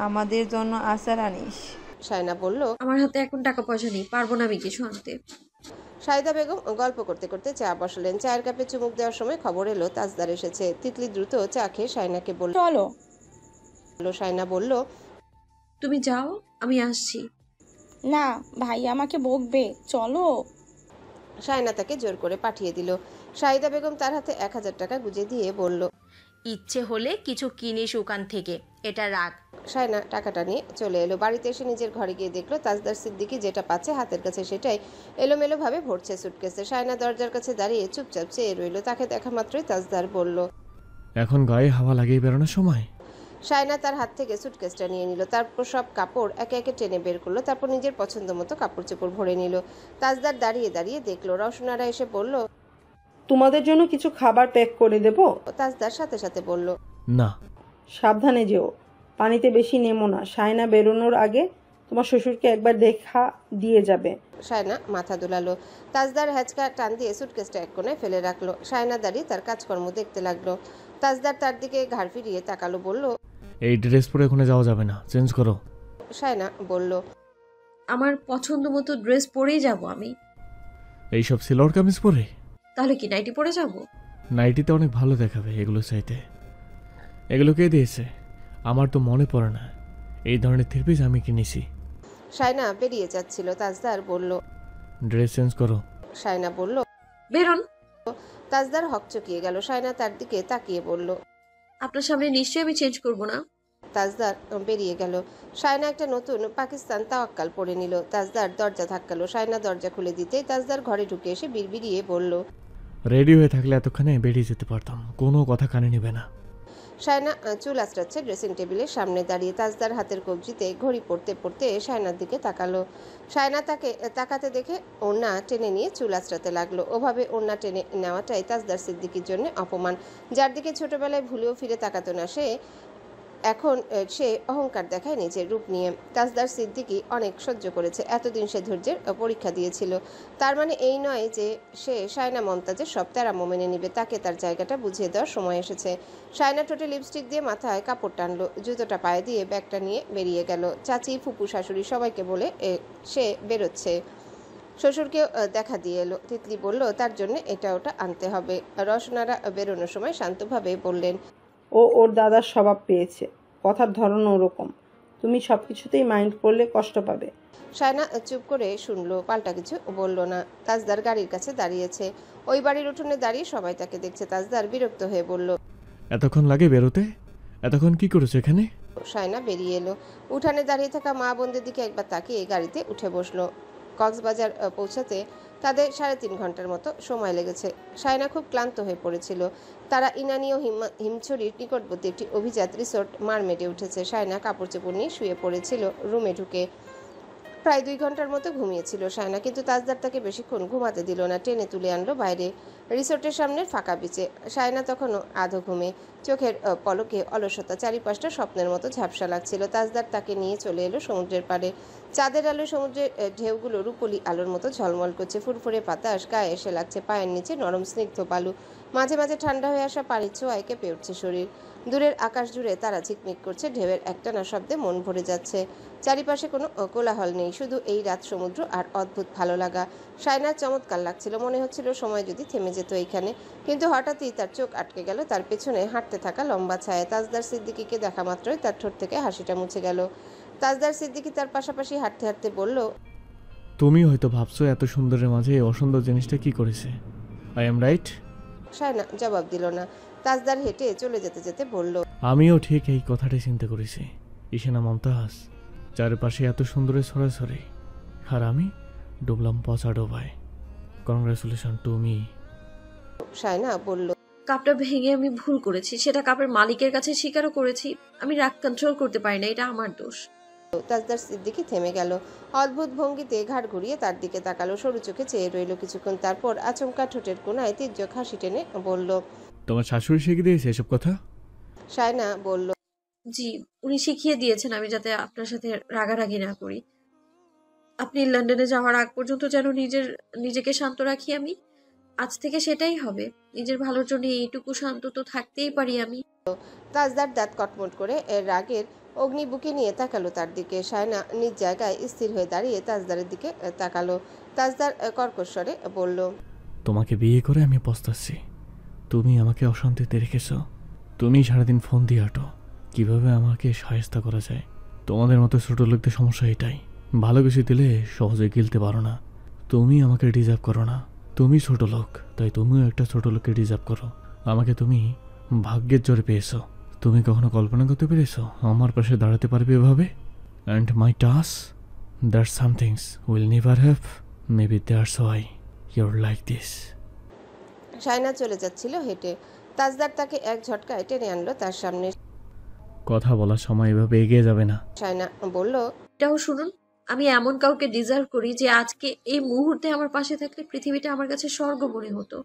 আমাদের জন্য আচার আনিস। শায়না বলল, আমার হাতে এখন টাকা পয়সা নেই, পারবো না আমি কিছু আনতে। শাহিদা বেগম গল্প করতে করতে চা বসালেন। চায়ের কাপে চুমুক দেওয়ার সময় খবর এলো তাজদার এসেছে। তিতলি দ্রুত চা খেয়ে শায়নাকে বলল, চলো। শায়না বলল, তুমি যাও, আমি আসছি। না, ভাই আমাকে বকবে, চলো। শায়না তাকে জোর করে পাঠিয়ে দিল। শাহিদা বেগম তার হাতে 1000 টাকা গুজে দিয়ে বলল, ইচ্ছে হলে কিছু কিনিস ওখান থেকে, এটা রাখ। শায়না টাকাটা নিয়ে চলে এলো। বাড়িতে এসে নিজের ঘরে গিয়ে দেখলো তাজদার সিদ্দিকী যেটা পাচ্ছে হাতের কাছে সেটাই এলোমেলো ভাবে ভরছে সুটকেসে। শায়না দরজার কাছে দাঁড়িয়ে চুপচাপ চেয়ে রইল। তাকে দেখা মাত্রই তাজদার বলল, এখন গায়ে হাওয়া লাগিয়ে বেরোনোর সময়। শায়না তার হাত থেকে সুটকেসটা নিয়ে নিল, তারপর সব কাপড় একে একে টেনে বের করলো, তারপর নিজের পছন্দ মতো কাপড় চোপড় ভরে নিল। তাজদার দাঁড়িয়ে দাঁড়িয়ে দেখলো। রওশনারা এসে বলল, তোমাদের জন্য কিছু খাবার প্যাক করে দেব। তাজদার সাথে সাথে বলল, না। সাবধানে যেও, পানিতে বেশি নেমো না। শায়না বেরোনোর আগে তোমার শ্বশুরকে একবার দেখা দিয়ে যাবে। শায়না মাথা দুলালো। তাজদার হ্যাচকা টান দিয়ে সুটকেসটা এক কোণায় ফেলে রাখলো। শায়না দাঁড়িয়ে তার কাজকর্ম দেখতে লাগলো। তাজদার তার দিকে ঘাড় ফিরিয়ে তাকালো, বলল, এই ড্রেস পরে ওখানে যাওয়া যাবে না, চেঞ্জ করো। শায়না বলল, আমার পছন্দ মতো ড্রেস পরেই যাব আমি। এইসব সিলোয়ার কামিজ পরে? তাহলে কি নাইটি পরে যাব? নাইটিতে অনেক ভালো দেখাবে এগুলো চাইতে। এগুলো কে দিয়েছে? আমার তো মনে পড়ে না এই ধরনের থ্রিপিস আমি কিনেছি। শায়না বেরিয়ে যাচ্ছিল। তাজদার বলল, ড্রেস চেঞ্জ করো। শায়না বলল, বেরোন। তাজদার হকচকিয়ে গেল। শায়না তার দিকে তাকিয়ে বলল, আপনার সামনে নিশ্চয়ই আমি চেঞ্জ করব না। তাজদার বেরিয়ে গেল। শায়না একটা নতুন পাকিস্তান তাওয়াক্কাল পরে নিল। তাজদার দরজা ধাক্কালো। শায়না দরজা খুলে দিতেই তাজদার ঘরে ঢুকে এসে বিড়বিড়িয়ে বলল, রেডি হয়ে থাকলে এতক্ষণে বেরিয়ে যেতে পারতাম, কোনো কথা কানে নেবে না। শায়না চুল আঁচড়াচ্ছে ড্রেসিং টেবিলের সামনে দাঁড়িয়ে। তাজদার হাতের কবজিতে ঘড়ি পড়তে পড়তে শায়নার দিকে তাকালো। শায়না তাকে তাকাতে দেখে ওড়না টেনে নিয়ে চুল আঁচড়াতে লাগলো। ওভাবে ওড়না টেনে নেওয়াটাই তাজদার সিদ্দিকীর জন্য অপমান। যার দিকে ছোটবেলায় ভুলেও ফিরে তাকাতো না সে, এখন সে অহংকার দেখায় নিজের রূপ নিয়ে। তাজদার সিদ্দিকী অনেক সহ্য করেছে, এতদিন সে ধৈর্যের পরীক্ষা দিয়েছিল। তার মানে এই নয় যে সে শায়না মমতাজের সব তেরামো মেনে নিবে। তাকে তার জায়গাটা বুঝিয়ে দেওয়ার সময় এসেছে। শায়না ঠোঁটে লিপস্টিক দিয়ে মাথায় কাপড় টানলো, জুতোটা পায়ে দিয়ে ব্যাগটা নিয়ে বেরিয়ে গেল। চাচি, ফুপু, শাশুড়ি সবাইকে বলে সে বেরোচ্ছে। শ্বশুরকেও দেখা দিয়ে এলো। তিতলি বলল তার জন্য এটা ওটা আনতে হবে। রওশনারা বেরোনোর সময় শান্তভাবে বললেন, ও ওর দাদার স্বভাব পেয়েছে, কথার ধরন ওরকম। তুমি সব কিছুতেই মাইন্ড করলে কষ্ট পাবে। শায়না চুপ করে শুনলো, পাল্টা কিছু বলল না। তাজদার গাড়ির কাছে দাঁড়িয়েছে। ওই বাড়ির উঠোনে দাঁড়িয়ে সবাই তাকে দেখছে। তাজদার বিরক্ত হয়ে বলল, এতক্ষণ লাগে বেরোতে? এতক্ষণ কি করেছো এখানে? শায়না বেরিয়ে এলো। উঠানে দাঁড়িয়ে থাকা মা বোনদের দিকে একবার তাকিয়ে গাড়িতে উঠে বসলো। কক্সবাজার পৌঁছাতে তাদের 3.5 ঘন্টার মতো সময় লেগেছে। শায়না খুব ক্লান্ত হয়ে পড়েছিল। তারা ইনানি ও হিমছড়ির নিকটবর্তী একটি অভিজাত রিসোর্ট মারমেডে উঠেছে। শায়না কাপড় চোপড় নিয়ে শুয়ে পড়েছিল রুমে ঢুকে। প্রায় 2 ঘন্টার মতো ঘুমিয়েছিল শায়না, কিন্তু তাজদার তাকে বেশিক্ষণ ঘুমাতে দিল না। টেনে তুলে আনলো বাইরে রিসোর্টের সামনের ফাঁকা বিচে। শায়না তখনও আধো ঘুমে, চোখের পলকে অলসতা, চারিপাশটা স্বপ্নের মতো ঝাপসা লাগছিল। তাজদার তাকে নিয়ে চলে এলো সমুদ্রের পাড়ে। চাঁদের আলো সমুদ্রের ঢেউগুলো রূপলি আলোর মতো ঝলমল করছে। ফুরফুরে বাতাস গায়ে এসে লাগছে, পায়ের নিচে নরম স্নিগ্ধ বালু। মাঝে মাঝে ঠান্ডা হয়ে আসা পানির ছোঁয়ায় কেঁপে উঠছে শরীর। দূরের আকাশ জুড়ে তারা ঝিকমিক করছে, ঢেউয়ের একটানা শব্দে মন ভরে যাচ্ছে। চারিপাশে কোনো কোলাহল নেই, শুধু এই রাত, সমুদ্র আর অদ্ভুত ভালো লাগা। শায়নার চমৎকার লাগছিল, মনে হচ্ছিল সময় যদি থেমে যেত এইখানে। কিন্তু হঠাৎই তার চোখ আটকে গেল তার পেছনে হাঁটতে থাকা লম্বা ছায়া। তাজদার সিদ্দিকীকে দেখা মাত্রই তার ঠোঁট থেকে হাসিটা মুছে গেল। তাজদার সিদ্দিকী তার পাশাপাশি হাঁটতে হাঁটতে বলল, তুমি হয়তো ভাবছো এত সুন্দরের মাঝে এই অসুন্দর জিনিসটা কি করেছে। I am right? সায়না জবাব দিল না। তাজদার হেঁটে চলে যেতে যেতে বলল, আমিও ঠিক এই কথাটাই চিন্তা করেছি। ইশানা মমতাজ চারপাশে এত সুন্দরের ছড়াছড়ি, আর আমি ডুবলাম পচা ডোবায়। Congratulation to me. সায়না বলল, কাপটা ভেঙে আমি ভুল করেছি, সেটা কাপের মালিকের কাছে স্বীকারও করেছি। আমি রাগ কন্ট্রোল করতে পারি না, এটা আমার দোষ। তাজদার সিদ্দিকী থেমে গেল। অদ্ভুত ভঙ্গিতে ঘাড় ঘুরিয়ে তার দিকে তাকালো, সরু চোখে চেয়ে রইল কিছুক্ষণ। তারপর আচমকা ঠোঁটের কোণায় তীর্যক হাসি টেনে বলল, তোমার শাশুড়ি শিখিয়ে দিয়েছে এসব কথা? সায়না বলল, জি, উনি শিখিয়ে দিয়েছেন আমি যাতে আপনার সাথে রাগারাগি না করি। আপনি লন্ডনে যাওয়ার আগ পর্যন্ত যেন নিজেকে শান্ত রাখি আমি। আজ থেকে সেটাই হবে। নিজের ভালোর জন্য এইটুকু শান্ত তো থাকতেই পারি আমি। তাজদার দাঁত কটমট করে রাগের অগ্নি বুকে নিয়ে তাকালো তার দিকে। সায়না নিজ জায়গায় স্থির হয়ে দাঁড়িয়ে তাজদারের দিকে তাকালো। তাজদার কর্কশ্বরে বলল, তোমাকে বিয়ে করে আমি পস্তাচ্ছি। তুমি আমাকে অশান্তিতে রেখেছ। তুমি সারাদিন ফোন দিয়ে হাঁটো কিভাবে আমাকে সাহায্য করা যায়। তোমাদের মতো ছোট লোকদের সমস্যা এটাই, ভালো কিছু দিলে সহজে গিলতে পারো না। তুমি আমাকে ডিজার্ভ করো না। তুমি ছোট লোক, তাই তুমিও একটা ছোট লোককে ডিজার্ভ করো। আমাকে তুমি ভাগ্যের জোরে পেয়েছো। তুমি কখনো কল্পনা করতে পেরেছো আমার পাশে দাঁড়াতে পারবে এভাবে? And my task, that's somethings will never have, maybe that's why your like this. Sayna চলে যাচ্ছিল হেঁটে। তাজদার তাকে এক ঝটকায় টেনে আনলো তার সামনে। কথা বলার সময় এভাবে এগিয়ে যাবে না। সায়না বলল, এটাও শুনুন, আমি এমন কাউকে ডিজার্ভ করি যে আজকে এই মুহূর্তে আমার পাশে থাকলে পৃথিবীটা আমার কাছে স্বর্গ মনে হতো।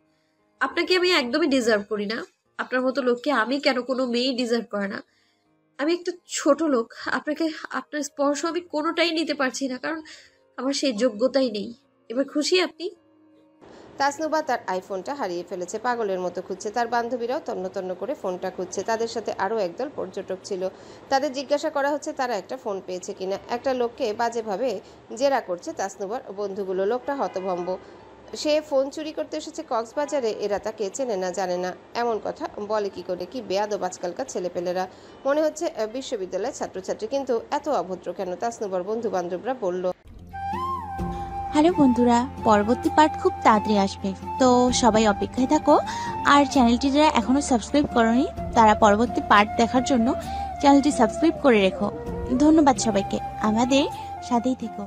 আপনাকে আমি একদমই ডিজার্ভ করি না। আপনার মতো লোককে আমি কেন, কোনো মেয়েই ডিজার্ভ করে না। আমি একটা ছোট লোক, আপনাকে, আপনার স্পর্শ আমি কোনোটাই নিতে পারছি না, কারণ আমার সেই যোগ্যতাই নেই। এবার খুশি আপনি? তাসনুবা তার আইফোনটা হারিয়ে ফেলেছে, পাগলের মতো খুঁজছে। তার বান্ধবীরাও তন্ন তন্ন করে ফোনটা খুঁজছে। তাদের সাথে আরও একদল পর্যটক ছিল। তাদের জিজ্ঞাসা করা হচ্ছে তারা একটা ফোন পেয়েছে কিনা। একটা লোককে বাজেভাবে জেরা করছে তাসনুবার বন্ধুগুলো। লোকটা হতভম্ব। সে ফোন চুরি করতে এসেছে কক্সবাজারে, এরা তাকে চেনে না জানে না। এমন কথা বলে কি করে? কি বেয়াদব আজকালকার ছেলেপেলেরা। মনে হচ্ছে বিশ্ববিদ্যালয়ের ছাত্রছাত্রী, কিন্তু এত অভদ্র কেন? তাসনুবার বন্ধু বান্ধবরা বলল, হ্যালো বন্ধুরা, পরবর্তী পার্ট খুব তাড়াতাড়ি আসবে, তো সবাই অপেক্ষায় থাকো। আর চ্যানেলটি যারা এখনো সাবস্ক্রাইব করোনি তারা পরবর্তী পার্ট দেখার জন্য চ্যানেলটি সাবস্ক্রাইব করে রেখো। ধন্যবাদ সবাইকে, আমাদের সাথেই থেকো।